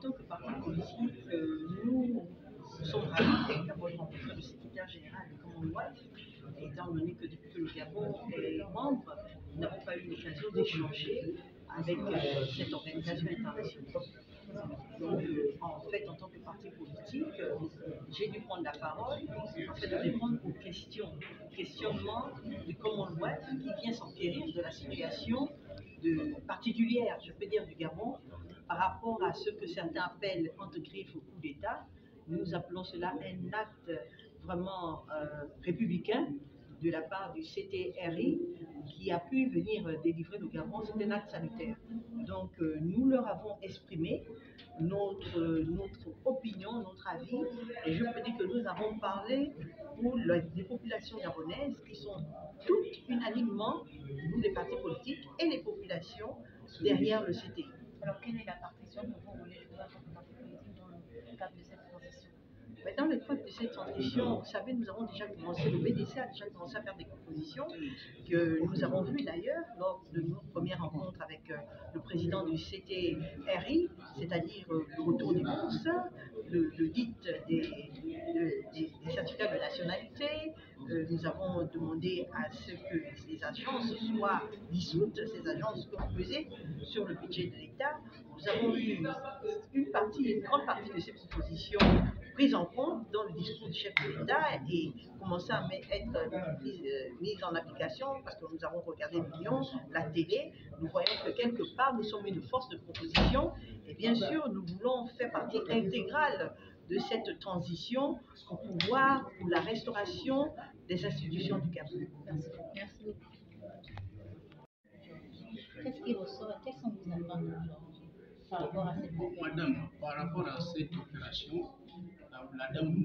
tant que parti politique, nous sommes ravis d'avoir rencontré le secrétaire général du Commonwealth, étant donné que depuis que le Gabon est membre, nous n'avons pas eu l'occasion d'échanger avec cette organisation internationale. Donc, en fait, en tant que parti politique, j'ai dû prendre la parole en fait de répondre aux questionnements du Commonwealth qui vient s'enquérir de la situation particulière, je peux dire, du Gabon par rapport à ce que certains appellent entre griffes au coup d'État. Nous appelons cela un acte vraiment républicain de la part du CTRI qui a pu venir délivrer le Gabon. C'est un acte salutaire. Donc nous leur avons exprimé notre opinion, notre avis, et je peux dire que nous avons parlé pour les populations gabonaises qui sont toutes unanimement, nous les partis politiques et les populations derrière le CTI. Alors quelle est la partition que vous voulez jouer en tant que parti politique dans le cadre de cette transition? Dans le cadre de cette transition, vous savez, nous avons déjà commencé, le BDC a déjà commencé à faire des propositions que nous avons vues d'ailleurs lors de notre première rencontre avec le président du CTRI, c'est-à-dire le retour des bourses, le dit des certificats de nationalité. Nous avons demandé à ce que ces agences soient dissoutes, ces agences ont pesé sur le budget de l'État. Nous avons eu une grande partie de ces propositions prises en compte dans le discours du chef de l'État et commencer à être mise en application parce que nous avons regardé Millions, la télé, nous voyons que quelque part nous sommes une force de proposition et bien sûr nous voulons faire partie intégrale de cette transition pour la restauration des institutions du Gabon. Merci. Merci beaucoup. Qu'est-ce qui ressort? Quelles sont vos attentes aujourd'hui par rapport à cette opération? Madame, par rapport à cette opération, la dame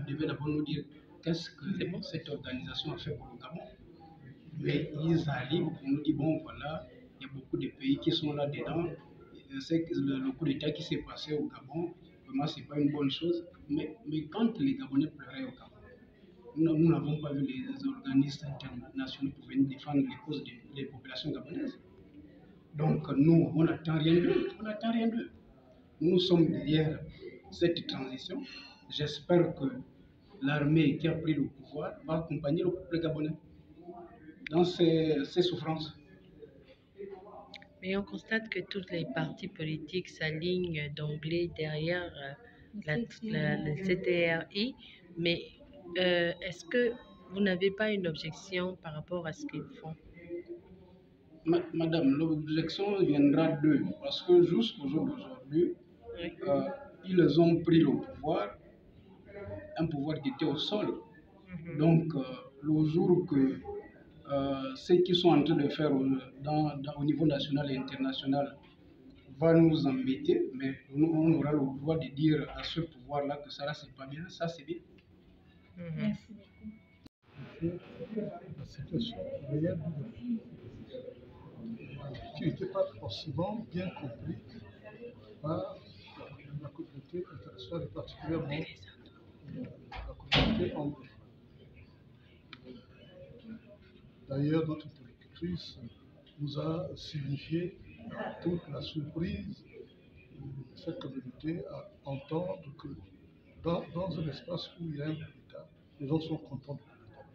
devait d'abord nous dire qu'est-ce que cette organisation a fait pour le Gabon. Mais ils arrivent pour nous dire, bon voilà, il y a beaucoup de pays qui sont là-dedans. C'est le coup d'État qui s'est passé au Gabon, vraiment c'est pas une bonne chose. Mais quand les Gabonais pleuraient au Gabon, nous n'avons pas vu les organismes internationaux pour venir défendre les causes des populations gabonaises. Donc nous, on n'attend rien d'eux. Nous sommes derrière cette transition. J'espère que l'armée qui a pris le pouvoir va accompagner le peuple gabonais dans ses souffrances. Mais on constate que tous les partis politiques s'alignent d'emblée derrière le CTRI. Mais est-ce que vous n'avez pas une objection par rapport à ce qu'ils font? Madame, l'objection viendra d'eux, parce que jusqu'au jour d'aujourd'hui, ils ont pris le pouvoir, un pouvoir qui était au sol. Donc, le jour que ce qu'ils sont en train de faire au niveau national et international va nous embêter, mais on aura le droit de dire à ce pouvoir-là que ça là, c'est pas bien, ça c'est bien. Merci beaucoup. La situation réelle qui n'était pas forcément bien compris par la communauté internationale et particulièrement la communauté anglaise. D'ailleurs, notre interlocutrice nous a signifié toute la surprise de cette communauté à entendre que dans un espace où il y a un coup d'État, les gens sont contents du coup d'État.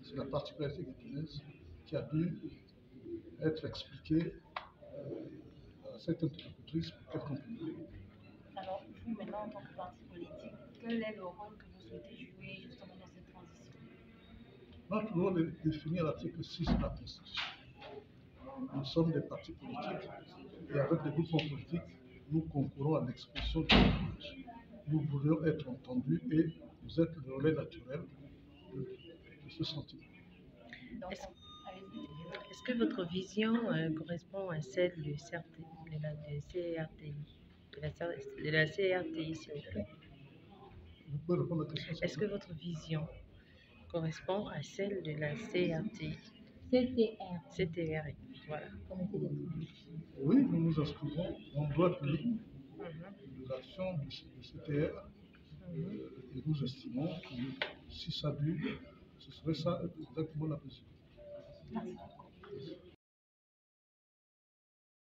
C'est la particularité gabonaise qui a dû être expliquée à cette interlocutrice pour qu'elle comprenne. Alors, vous, maintenant, en tant que parti politique, quel est le rôle que vous souhaitez jouer justement dans cette transition? Notre rôle est défini à l'article 6 de la Constitution. Nous sommes des partis politiques et avec les groupements politiques, nous concourons à l'expression de notre image. Nous voulons être entendus et vous êtes le relais naturel de ce sentiment. Est-ce que votre vision correspond à celle de la CRTI, s'il vous plaît? Vous pouvez répondre à la question? Est-ce que votre vision correspond à celle de la CRTI? CTRI, voilà. Oui, nous nous inscrivons en droit de ligne de l'action du CTR et nous estimons que si ça dure, ce serait ça exactement la position. Merci beaucoup.